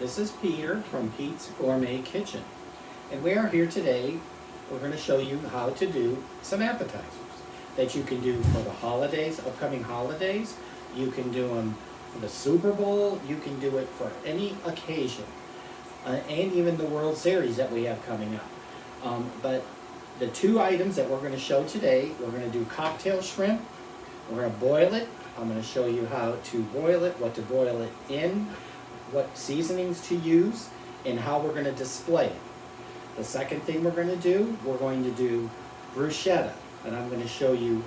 This is Peter from Pete's Gourmet Kitchen. And we are here today, we're going to show you how to do some appetizers that you can do for the holidays, upcoming holidays. You can do them for the Super Bowl, you can do it for any occasion, and even the World Series that we have coming up. But the two items that we're going to show today, we're going to do cocktail shrimp. We're going to boil it. I'm going to show you how to boil it, what to boil it in, what seasonings to use, and how we're going to display it. The second thing we're going to do, we're going to do bruschetta, and I'm going to show you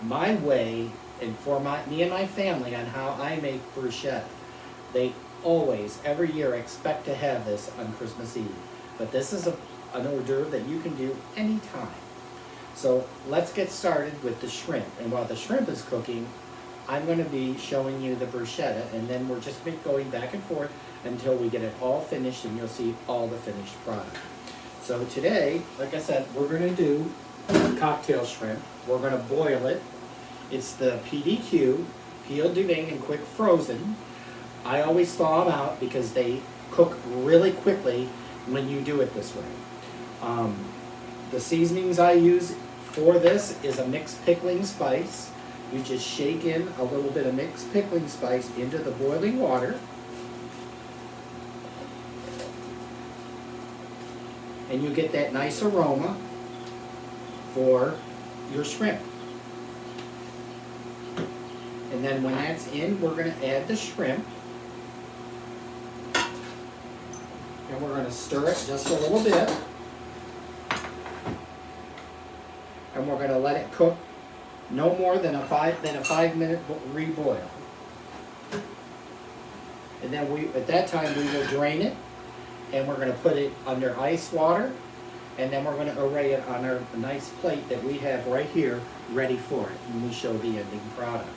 my way and for me and my family on how I make bruschetta. They always, every year, expect to have this on Christmas Eve, but this is an hors d'oeuvre that you can do anytime. So let's get started with the shrimp, and while the shrimp is cooking, I'm going to be showing you the bruschetta, and then we're just going back and forth until we get it all finished, and you'll see all the finished product. So today, like I said, we're going to do cocktail shrimp. We're going to boil it. It's the PDQ, peeled, deveined, and quick frozen. I always thaw them out because they cook really quickly when you do it this way. The seasonings I use for this is a mixed pickling spice. You just shake in a little bit of mixed pickling spice into the boiling water. And you get that nice aroma for your shrimp. And then when that's in, we're going to add the shrimp. And we're going to stir it just a little bit. And we're going to let it cook no more than a 5-minute reboil. And then at that time we will drain it, and we're going to put it under ice water, and then we're going to array it on our nice plate that we have right here ready for it when we show the ending product.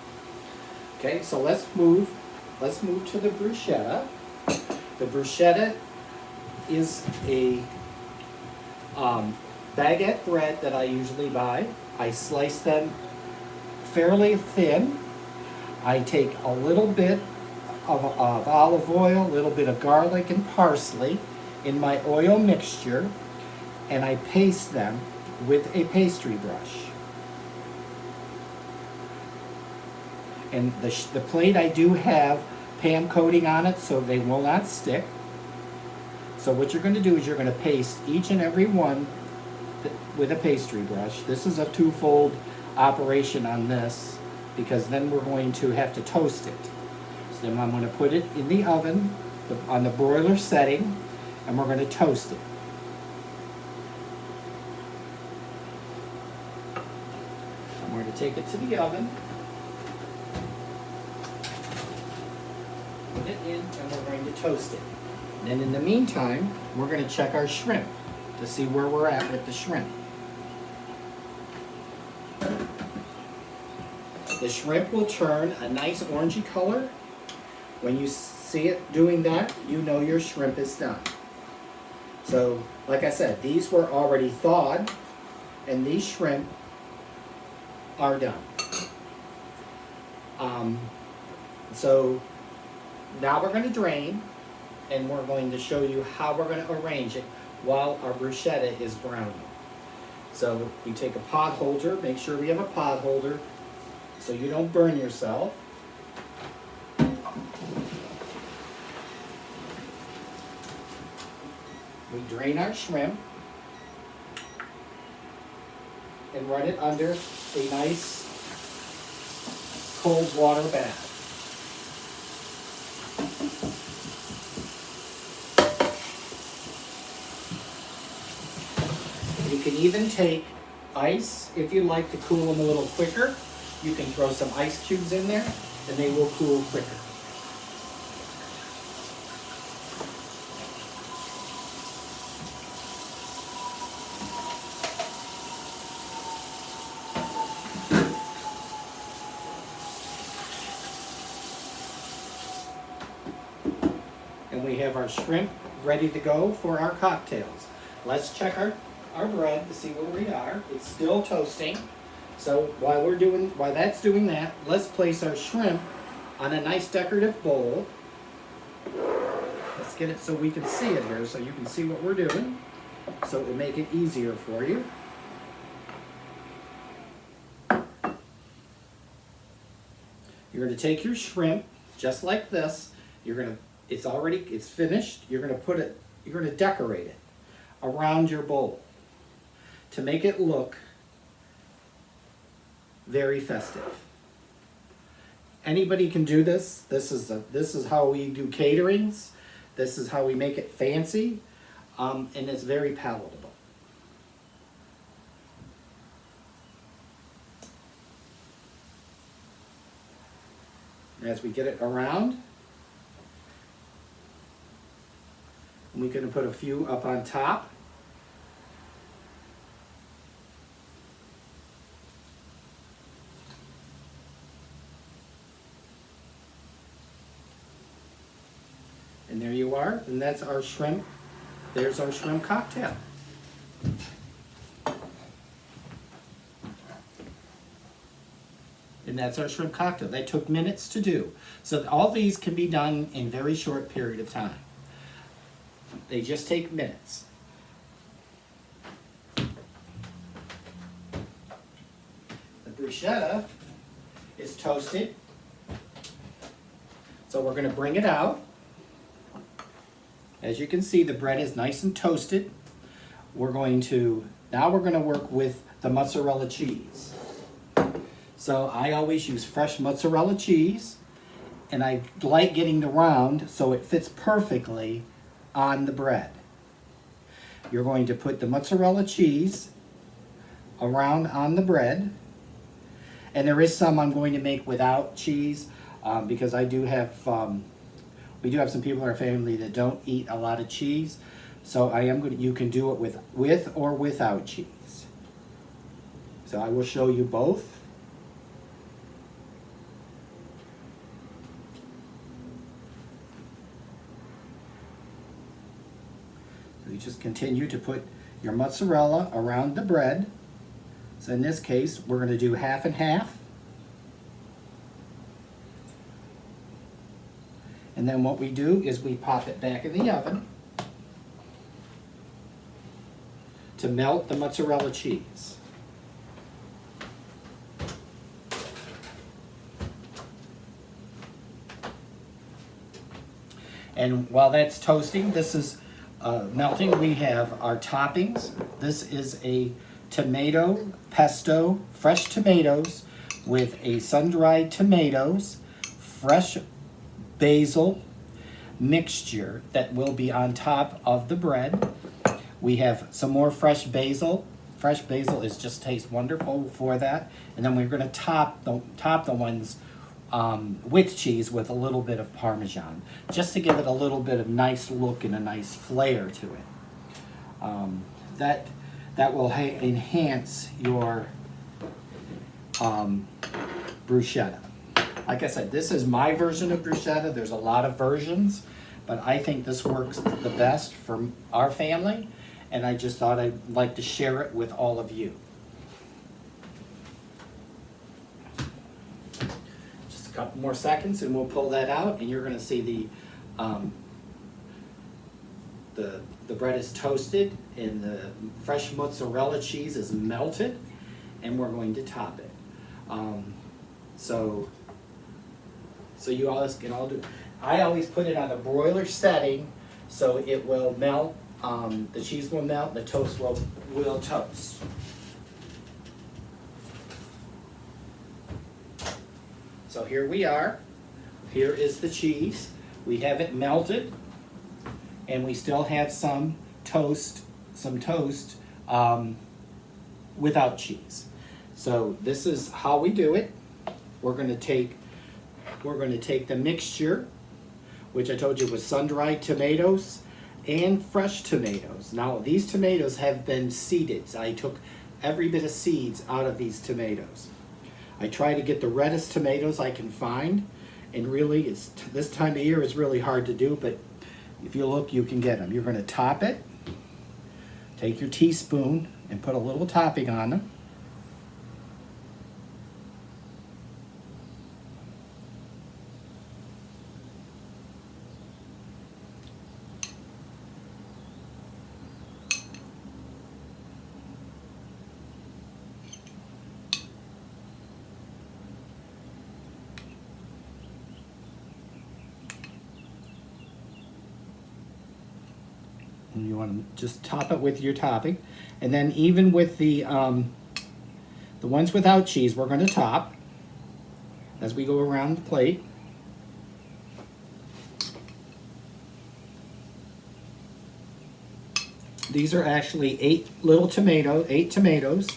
Okay, so let's move to the bruschetta. The bruschetta is a baguette bread that I usually buy. I slice them fairly thin. I take a little bit of olive oil, a little bit of garlic and parsley in my oil mixture, and I paste them with a pastry brush. And the plate, I do have Pam coating on it so they will not stick. So what you're going to do is you're going to paste each and every one with a pastry brush. This is a twofold operation on this because then we're going to have to toast it. So then I'm going to put it in the oven on the broiler setting, and we're going to toast it. I'm going to take it to the oven, put it in, and we're going to toast it. And then in the meantime, we're going to check our shrimp to see where we're at with the shrimp. The shrimp will turn a nice orangey color. When you see it doing that, you know your shrimp is done. So, like I said, these were already thawed, and these shrimp are done. So, now we're going to drain, and we're going to show you how we're going to arrange it while our bruschetta is browning. So, we take a pot holder, make sure we have a pot holder so you don't burn yourself. We drain our shrimp and run it under a nice cold water bath. You can even take ice if you like to cool them a little quicker. You can throw some ice cubes in there and they will cool quicker. And we have our shrimp ready to go for our cocktails. Let's check our bread to see where we are. It's still toasting. So while that's doing that, let's place our shrimp on a nice decorative bowl. Let's get it so we can see it here, so you can see what we're doing. So it will make it easier for you. You're going to take your shrimp, just like this. It's finished. You're going to decorate it around your bowl to make it look very festive. Anybody can do this. This is how we do caterings. This is how we make it fancy, and it's very palatable. As we get it around, we're going to put a few up on top. And there you are, and that's our shrimp. There's our shrimp cocktail. And that's our shrimp cocktail. They took minutes to do. So all these can be done in a very short period of time. They just take minutes. The bruschetta is toasted. So we're going to bring it out. As you can see, the bread is nice and toasted. Now we're going to work with the mozzarella cheese. So I always use fresh mozzarella cheese, and I like getting the round so it fits perfectly on the bread. You're going to put the mozzarella cheese around on the bread, and there is some I'm going to make without cheese because we do have some people in our family that don't eat a lot of cheese. So you can do it with or without cheese. So I will show you both. So you just continue to put your mozzarella around the bread. So in this case, we're going to do half and half. And then what we do is we pop it back in the oven to melt the mozzarella cheese. And while that's toasting, this is melting, we have our toppings. This is a tomato pesto, fresh tomatoes with a sun-dried tomatoes, fresh basil mixture that will be on top of the bread. We have some more fresh basil. Fresh basil just tastes wonderful for that. And then we're going to top the ones with cheese with a little bit of Parmesan, just to give it a little bit of nice look and a nice flair to it. That will enhance your bruschetta. Like I said, this is my version of bruschetta. There's a lot of versions, but I think this works the best for our family, and I just thought I'd like to share it with all of you. Just a couple more seconds and we'll pull that out, and you're going to see the bread is toasted and the fresh mozzarella cheese is melted, and we're going to top it. So you always can all do. I always put it on the broiler setting so it will melt. The cheese will melt. The toast will toast. So here we are. Here is the cheese. We have it melted, and we still have some toast without cheese. So this is how we do it. We're going to take the mixture, which I told you was sun-dried tomatoes and fresh tomatoes. Now these tomatoes have been seeded. So I took every bit of seeds out of these tomatoes. I try to get the reddest tomatoes I can find, and really this time of year is really hard to do, but if you look, you can get them. You're going to top it. Take your teaspoon and put a little topping on them. And you want to just top it with your topping. And then even with the ones without cheese, we're going to top as we go around the plate. These are actually 8 tomatoes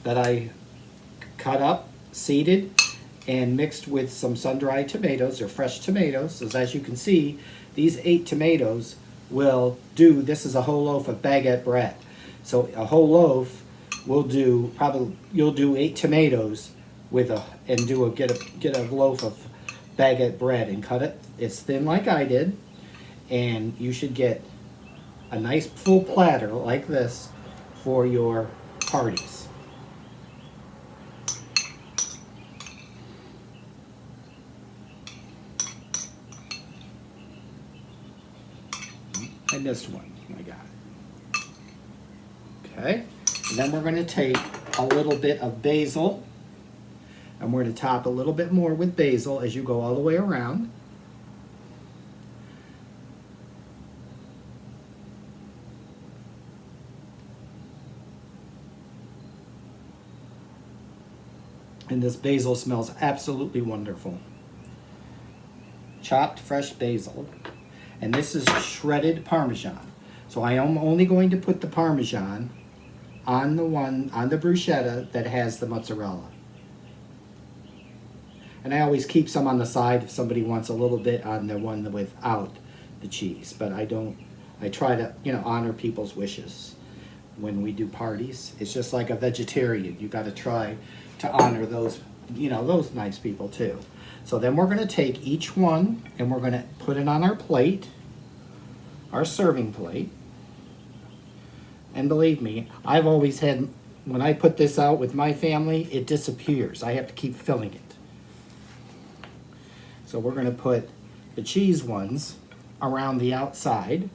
that I cut up, seeded, and mixed with some sun-dried tomatoes or fresh tomatoes. So as you can see, these 8 tomatoes will do, this is a whole loaf of baguette bread. So a whole loaf will do, probably, you'll do 8 tomatoes with get a loaf of baguette bread and cut it as thin like I did. And you should get a nice full platter like this for your parties. I missed one. I got it. Okay. And then we're going to take a little bit of basil, and we're going to top a little bit more with basil as you go all the way around. And this basil smells absolutely wonderful. Chopped fresh basil. And this is shredded Parmesan. So I am only going to put the Parmesan on the bruschetta that has the mozzarella. And I always keep some on the side if somebody wants a little bit on the one without the cheese. But I try to, honor people's wishes when we do parties. It's just like a vegetarian. You got to try to honor those, those nice people too. So then we're going to take each one and we're going to put it on our plate, our serving plate. And believe me, I've always had, when I put this out with my family, it disappears. I have to keep filling it. So we're going to put the cheese ones around the outside.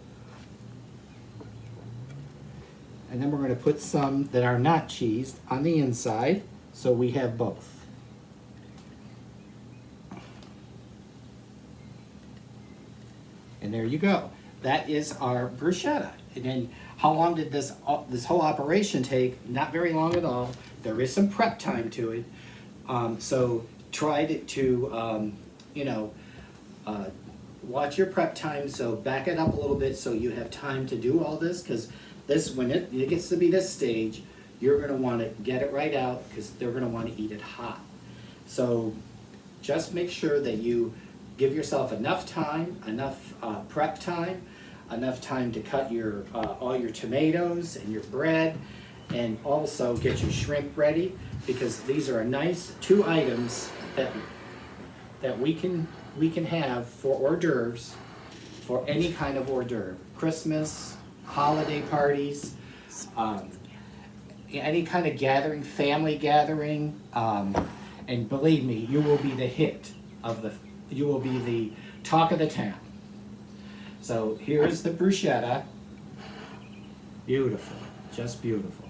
And then we're going to put some that are not cheesed on the inside, so we have both. And there you go. That is our bruschetta. And then how long did this whole operation take? Not very long at all. There is some prep time to it. So try to watch your prep time. So back it up a little bit so you have time to do all this, because this, when it gets to be this stage, you're going to want to get it right out because they're going to want to eat it hot. So just make sure that you give yourself enough time, enough prep time, enough time to cut your all your tomatoes and your bread, and also get your shrimp ready, because these are a nice 2 items that we can have for hors d'oeuvres, for any kind of hors d'oeuvre, Christmas, holiday parties, any kind of gathering, family gathering, and believe me, you will be the hit of you will be the talk of the town. So here's the bruschetta. Beautiful, just beautiful.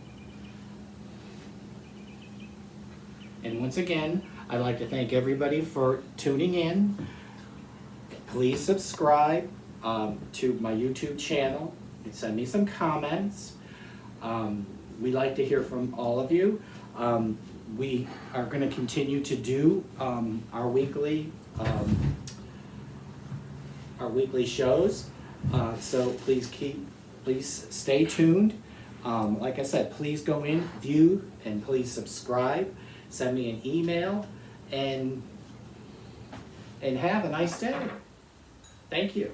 And once again, I'd like to thank everybody for tuning in. Please subscribe to my YouTube channel and send me some comments. We'd like to hear from all of you. We are going to continue to do our weekly shows. So please stay tuned. Like I said, please go in, view, and please subscribe. Send me an email, and have a nice day. Thank you.